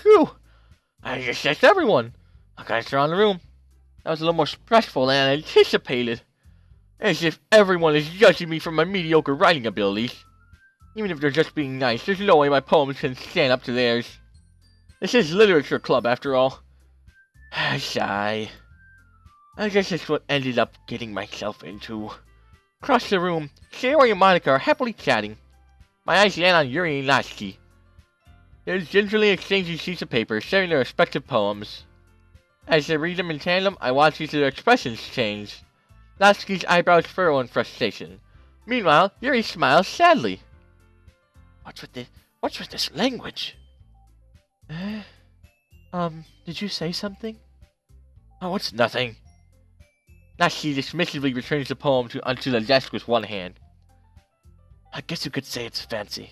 Phew! I just asked everyone. I got around the room. That was a little more stressful than I anticipated. As if everyone is judging me for my mediocre writing abilities. Even if they're just being nice, there's no way my poems can stand up to theirs. This is literature club, after all. I sigh. I guess that's what ended up getting myself into. Across the room, Sayori and Monica are happily chatting. My eyes land on Yuri and Natsuki. They're gingerly exchanging sheets of paper, sharing their respective poems. As they read them in tandem, I watch each of their expressions change. Natsuki's eyebrows furrow in frustration. Meanwhile, Yuri smiles sadly. What's with this language? Did you say something? Oh, it's nothing. Natsuki dismissively returns the poem onto the desk with one hand. I guess you could say it's fancy.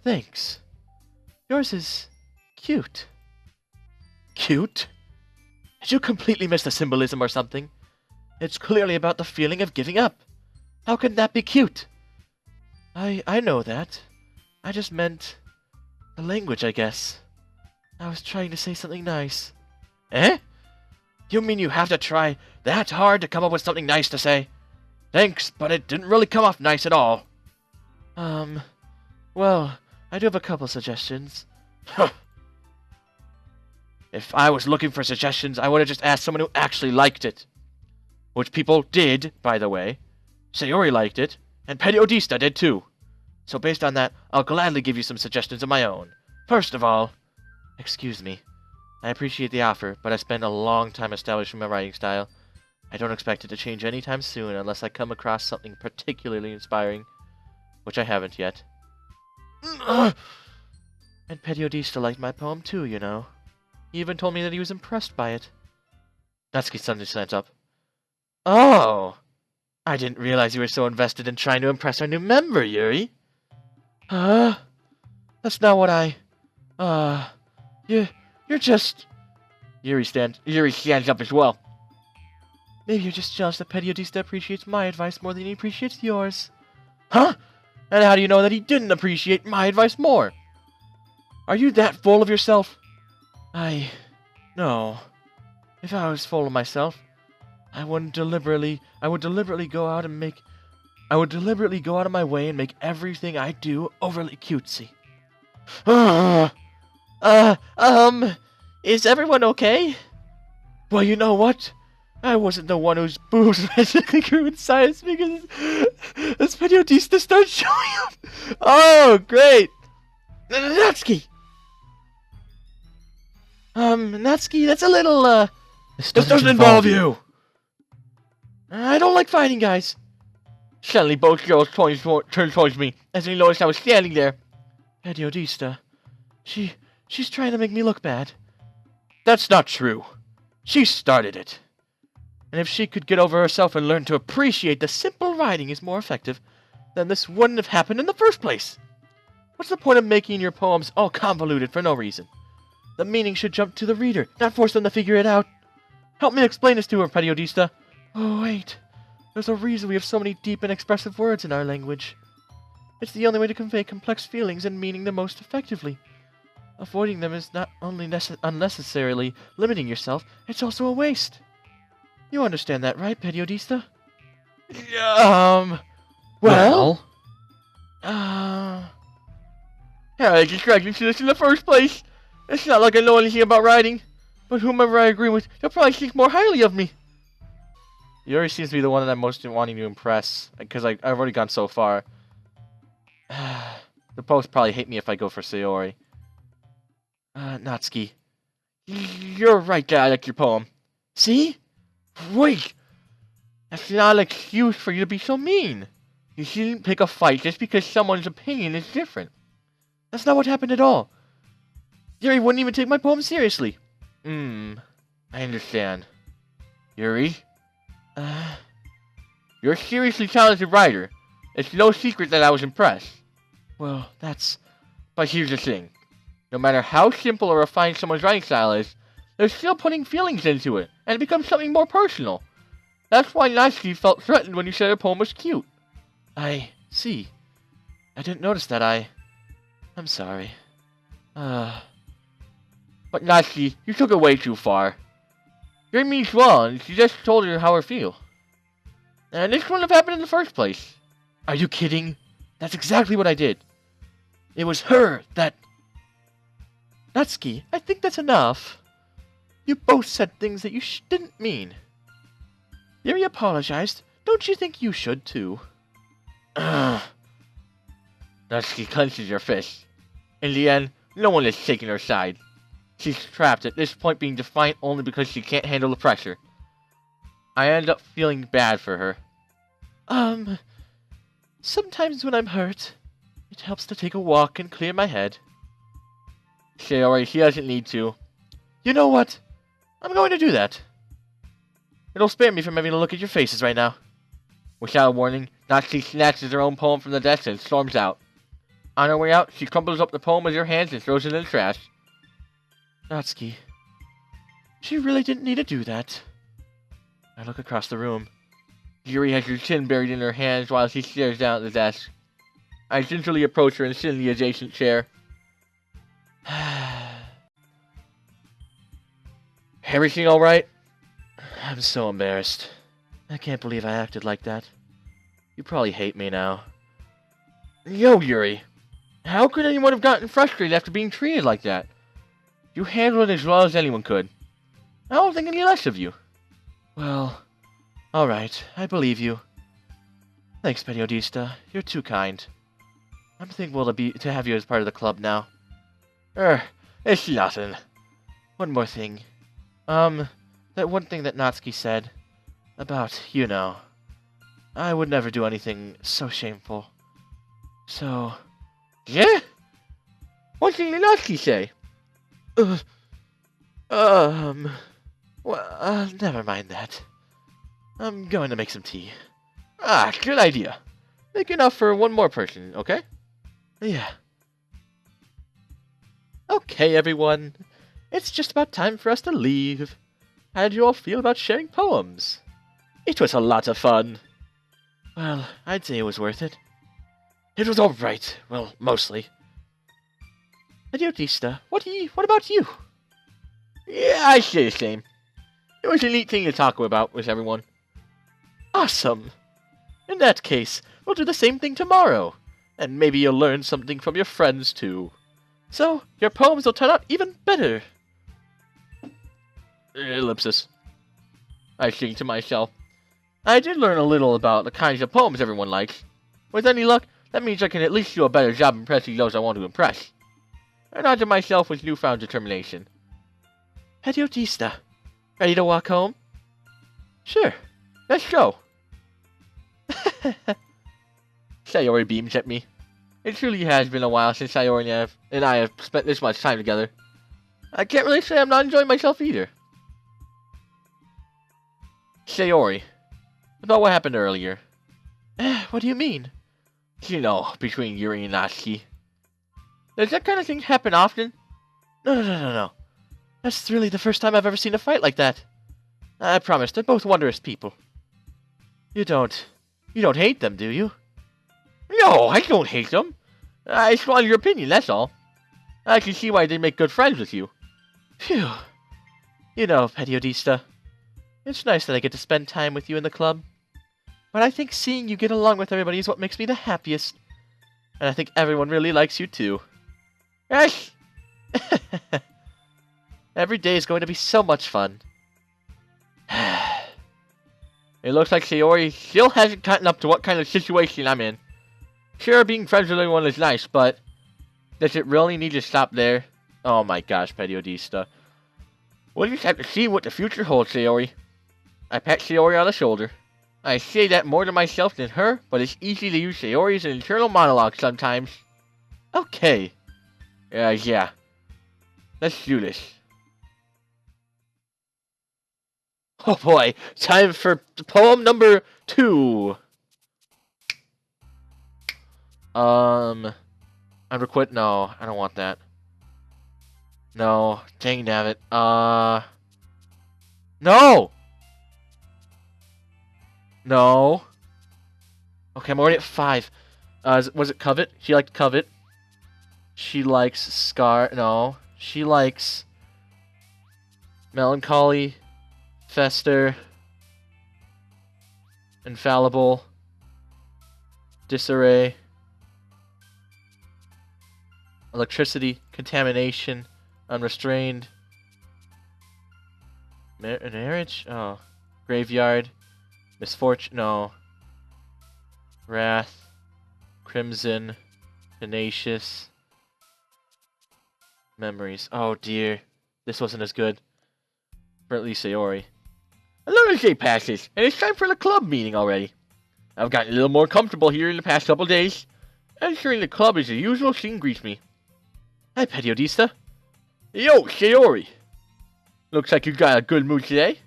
Thanks. Yours is cute. Cute? Did you completely miss the symbolism or something? It's clearly about the feeling of giving up. How can that be cute? I know that. I just meant the language, I guess. I was trying to say something nice. Eh? You mean you have to try that hard to come up with something nice to say? Thanks, but it didn't really come off nice at all. Well, I do have a couple suggestions. If I was looking for suggestions, I would have just asked someone who actually liked it. Which people did, by the way. Sayori liked it, and Periodista did too. So based on that, I'll gladly give you some suggestions of my own. First of all... Excuse me. I appreciate the offer, but I spent a long time establishing my writing style. I don't expect it to change anytime soon unless I come across something particularly inspiring. Which I haven't yet. And Periodista liked my poem too, you know. He even told me that he was impressed by it. Natsuki suddenly stands up. Oh! I didn't realize you were so invested in trying to impress our new member, Yuri. That's not what I... You're just... Yuri stands up as well. Maybe you're just jealous that Periodista appreciates my advice more than he appreciates yours. Huh? And how do you know that he didn't appreciate my advice more? Are you that full of yourself? No. If I was full of myself, I would deliberately go out of my way and make everything I do overly cutesy. Is everyone okay? Well, you know what? I wasn't the one whose boobs magically grew in size because this Periodista started showing up. Oh, great! Natsuki! Natsuki, that's a little, This doesn't involve you! I don't like fighting, guys. Suddenly, both girls turned towards me, as they noticed I was standing there. Periodista. She's trying to make me look bad. That's not true. She started it. And if she could get over herself and learn to appreciate the simple writing is more effective, then this wouldn't have happened in the first place. What's the point of making your poems all convoluted for no reason? The meaning should jump to the reader, not force them to figure it out. Help me explain this to her, Periodista. Oh, wait. There's a reason we have so many deep and expressive words in our language. It's the only way to convey complex feelings and meaning the most effectively. Avoiding them is not only unnecessarily limiting yourself, it's also a waste. You understand that, right, Periodista? Well? Yeah, I just dragged you to this in the first place. It's not like I know anything about writing. But whomever I agree with, they'll probably think more highly of me. Yuri seems to be the one that I'm most wanting to impress, because I've already gone so far. The both probably hate me if I go for Sayori. Natsuki. You're right that I like your poem. See? Wait! That's not an excuse for you to be so mean. You shouldn't pick a fight just because someone's opinion is different. That's not what happened at all. Yuri wouldn't even take my poem seriously. I understand. Yuri? You're a seriously talented writer. It's no secret that I was impressed. Well, But here's the thing. No matter how simple or refined someone's writing style is, they're still putting feelings into it, and it becomes something more personal. That's why Natsuki felt threatened when you said her poem was cute. I see. I didn't notice that I'm sorry. But Natsuki, you took it way too far. Yuri means well, and she just told her how her feel. And this wouldn't have happened in the first place. Are you kidding? That's exactly what I did. It was her that... Natsuki, I think that's enough. You both said things that you didn't mean. Yuri apologized. Don't you think you should too? Natsuki clenches her fist. In the end, no one is taking her side. She's trapped, at this point being defiant only because she can't handle the pressure. I end up feeling bad for her. Sometimes when I'm hurt, it helps to take a walk and clear my head. Sayori, she doesn't need to. You know what? I'm going to do that. It'll spare me from having to look at your faces right now. Without a warning, Natsuki snatches her own poem from the desk and storms out. On her way out, she crumples up the poem with her hands and throws it in the trash. Natsuki, she really didn't need to do that. I look across the room. Yuri has her chin buried in her hands while she stares down at the desk. I gingerly approach her and sit in the adjacent chair. Everything alright? I'm so embarrassed. I can't believe I acted like that. You probably hate me now. Yo, Yuri. How could anyone have gotten frustrated after being treated like that? You handled it as well as anyone could. I don't think any less of you. Well, alright, I believe you. Thanks, Periodista. You're too kind. I'm thankful to have you as part of the club now. It's nothing. One more thing. That one thing that Natsuki said about, you know, I would never do anything so shameful. So... Yeah? What did Natsuki say? Well, never mind that. I'm going to make some tea. Ah, good idea. Make enough for one more person, okay? Yeah. Okay, everyone. It's just about time for us to leave. How did you all feel about sharing poems? It was a lot of fun. Well, I'd say it was worth it. It was alright. Well, mostly. Idiotista, what about you? Yeah, I say the same. It was a neat thing to talk about with everyone. Awesome. In that case, we'll do the same thing tomorrow. And maybe you'll learn something from your friends too. So, your poems will turn out even better. Ellipsis. I think to myself. I did learn a little about the kinds of poems everyone likes. With any luck, that means I can at least do a better job impressing those I want to impress. I nod to myself with newfound determination. Idiotista, ready to walk home? Sure, let's go. Sayori beams at me. It truly has been a while since Sayori and I have spent this much time together. I can't really say I'm not enjoying myself either. Sayori, about what happened earlier. What do you mean? You know, between Yuri and Natsuki. Does that kind of thing happen often? No. That's really the first time I've ever seen a fight like that. I promise, they're both wondrous people. You don't hate them, do you? No, I don't hate them. I just wanted your opinion, that's all. I can see why they make good friends with you. Phew. You know, Periodista, it's nice that I get to spend time with you in the club. But I think seeing you get along with everybody is what makes me the happiest. And I think everyone really likes you too. Yes! Every day is going to be so much fun. It looks like Sayori still hasn't gotten up to what kind of situation I'm in. Sure, being friends with everyone is nice, but does it really need to stop there? Oh my gosh, Periodista. We'll just have to see what the future holds, Sayori. I pat Sayori on the shoulder. I say that more to myself than her, but it's easy to use Sayori as an internal monologue sometimes. Okay. Yeah. Let's do this. Oh boy, time for poem number 2. I'm quit. No, I don't want that. No, dang nabbit. No! No. Okay, I'm already at 5. Was it Covet? She liked Covet. She likes Scar. No. She likes Melancholy, Fester, Infallible, Disarray, Electricity, Contamination, Unrestrained, Marriage? Oh. Graveyard, Misfortune, no. Wrath, Crimson, Tenacious, Memories. Oh dear. This wasn't as good. For at least Sayori. Another day passes, and it's time for the club meeting already. I've gotten a little more comfortable here in the past couple days. Entering the club as the usual scene greets me. Hi, Periodista. Yo, Sayori. Looks like you got a good mood today.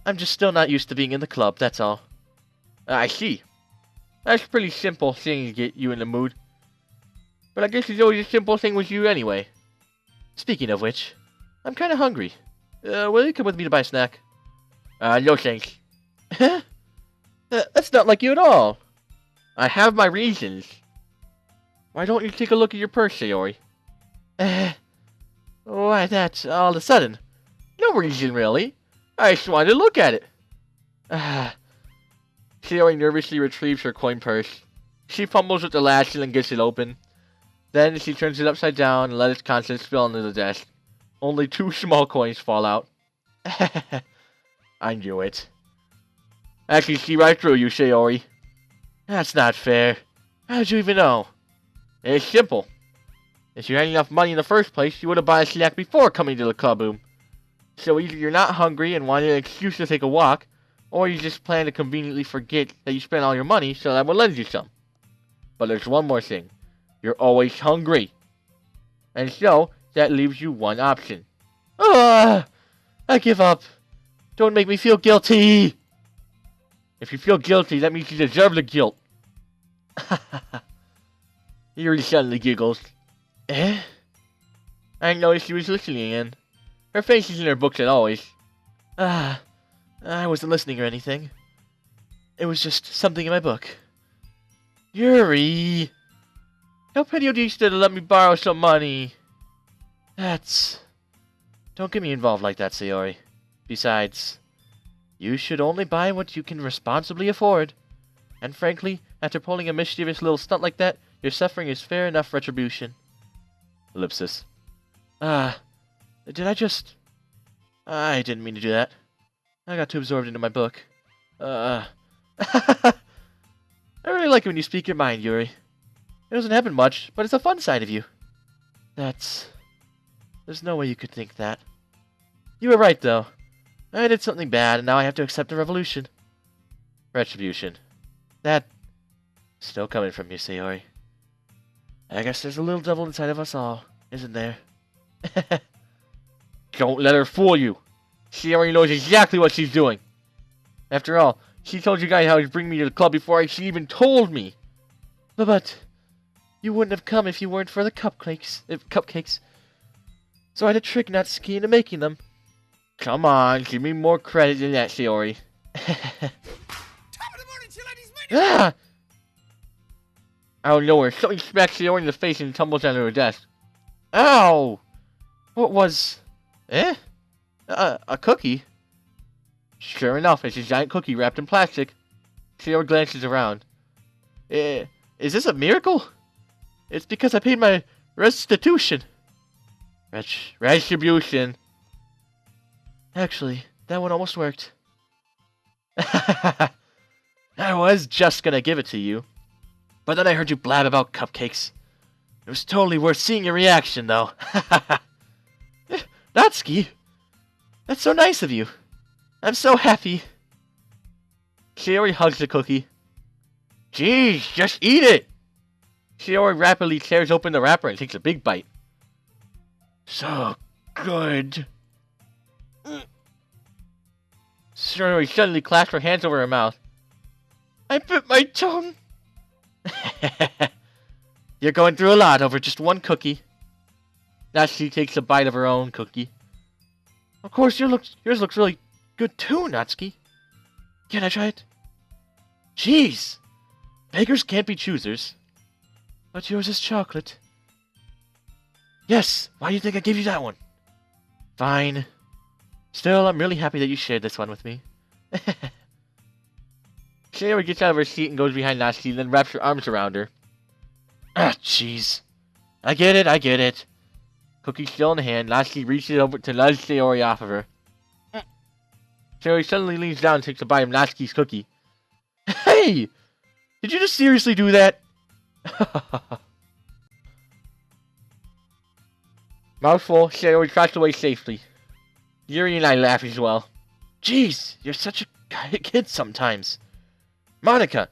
I'm just still not used to being in the club, that's all. I see. That's pretty simple thing to get you in the mood. But I guess it's always a simple thing with you anyway. Speaking of which, I'm kinda hungry. Will you come with me to buy a snack? No thanks. That's not like you at all. I have my reasons. Why don't you take a look at your purse, Sayori? Why that, all of a sudden? No reason, really. I just wanted to look at it. Sayori nervously retrieves her coin purse. She fumbles with the latch and then gets it open. Then she turns it upside down and lets its contents spill onto the desk. Only 2 small coins fall out. I knew it. I can see right through you, Sayori. That's not fair. How'd you even know? It's simple. If you had enough money in the first place, you would have bought a snack before coming to the club room. So either you're not hungry and wanted an excuse to take a walk, or you just plan to conveniently forget that you spent all your money so that would lend you some. But there's one more thing. You're always hungry. And so, that leaves you one option. I give up. Don't make me feel guilty. If you feel guilty, that means you deserve the guilt. Yuri suddenly giggles. I noticed she was listening in. Her face is in her books as always. I wasn't listening or anything. It was just something in my book. Yuri! How Periodista to let me borrow some money. Don't get me involved like that, Sayori. Besides, you should only buy what you can responsibly afford. And frankly, after pulling a mischievous little stunt like that, your suffering is fair enough retribution. Ellipsis. Did I just... I didn't mean to do that. I got too absorbed into my book. I really like it when you speak your mind, Yuri. It doesn't happen much, but it's a fun side of you. There's no way you could think that. You were right, though. I did something bad, and now I have to accept a revolution. Retribution. That's still coming from you, Sayori. I guess there's a little devil inside of us all, isn't there? Don't let her fool you. Sayori knows exactly what she's doing. After all, she told you guys how to bring me to the club before she even told me. But you wouldn't have come if you weren't for the cupcakes. So I had a trick Natsuki into making them. Come on, give me more credit than that, Sayori. Ah! Out of nowhere, something smacks Sayori in the face and tumbles onto her desk. Ow! What was... a cookie? Sure enough, it's a giant cookie wrapped in plastic. Sayori glances around. Is this a miracle? It's because I paid my restitution. Retribution. Actually, that one almost worked. I was just gonna give it to you. But then I heard you blab about cupcakes. It was totally worth seeing your reaction, though. Natsuki! That's so nice of you. I'm so happy. Sayori hugs the cookie. Jeez, just eat it! Sayori rapidly tears open the wrapper and takes a big bite. So good. Sayori suddenly clasped her hands over her mouth. I bit my tongue. You're going through a lot over just one cookie. Natsuki takes a bite of her own cookie. Of course, yours looks really good too, Natsuki. Can I try it? Jeez! Beggars can't be choosers. but yours is chocolate. Yes, why do you think I gave you that one? Fine. Still, I'm really happy that you shared this one with me. Sayori gets out of her seat and goes behind Natsuki, then wraps her arms around her. Ah, jeez. I get it. Cookie still in hand, Natsuki reaches over to nudge Sayori off of her. Sayori suddenly leans down and takes a bite of Natsuki's cookie. Hey! Did you just seriously do that? Mouthful, Sayori trots away safely. Yuri and I laugh as well. Jeez, you're such a kid sometimes. Monica,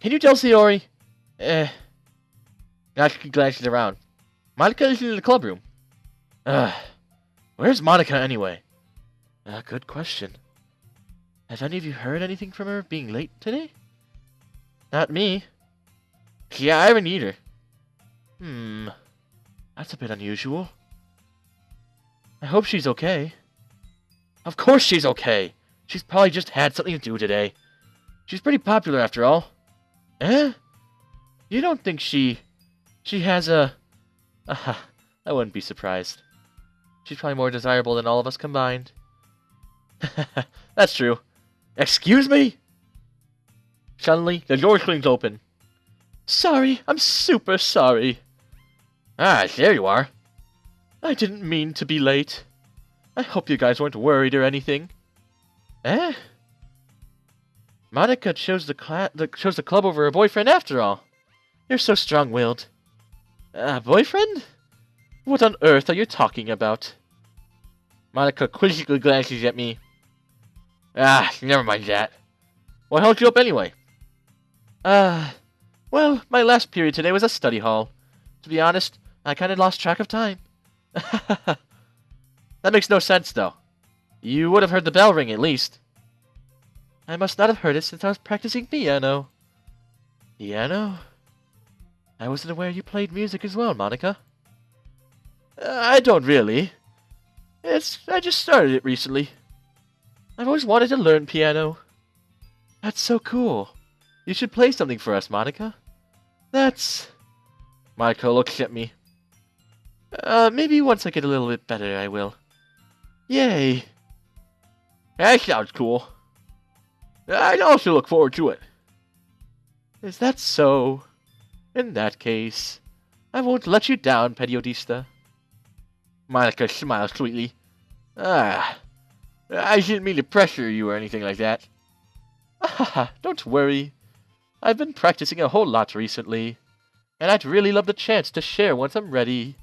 can you tell Sayori? Natsuki glances around. Monica is in the club room. Where's Monica anyway? Good question. Have any of you heard anything from her being late today? Not me. Yeah, I haven't either. That's a bit unusual. I hope she's okay. Of course she's okay. She's probably just had something to do today. She's pretty popular after all. Eh? You don't think she has a... I wouldn't be surprised. She's probably more desirable than all of us combined. That's true. Excuse me? Suddenly, the door swings open. Sorry, I'm super sorry. Ah, there you are. I didn't mean to be late. I hope you guys weren't worried or anything. Eh? Monica chose the club over her boyfriend after all. You're so strong-willed. Boyfriend? What on earth are you talking about? Monica quizzically glances at me. Never mind that. What held you up anyway? Well, my last period today was a study hall. To be honest, I kinda lost track of time. That makes no sense, though. You would have heard the bell ring, at least. I must not have heard it since I was practicing piano. Piano? I wasn't aware you played music as well, Monica. I don't really. I just started it recently. I've always wanted to learn piano. That's so cool. You should play something for us, Monica. Monica looks at me. Maybe once I get a little bit better, I will. Yay. That sounds cool. I'd also look forward to it. Is that so? In that case, I won't let you down, Periodista. Monica smiles sweetly. I didn't mean to pressure you or anything like that. Don't worry. I've been practicing a whole lot recently, and I'd really love the chance to share once I'm ready.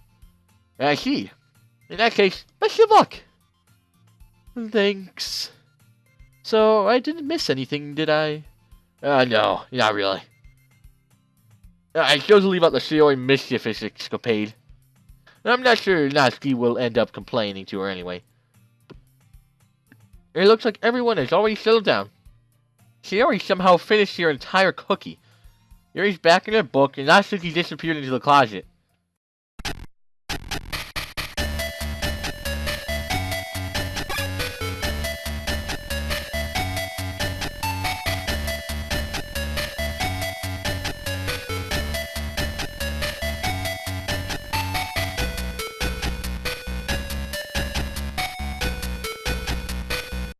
I see. In that case, best of luck. Thanks. So, I didn't miss anything, did I? No, not really. I chose to leave out the Sayori mischievous escapade. I'm not sure Natsuki will end up complaining to her anyway. It looks like everyone has already settled down. Sayori somehow finished her entire cookie. Yuri's back in her book, and Natsuki disappeared into the closet.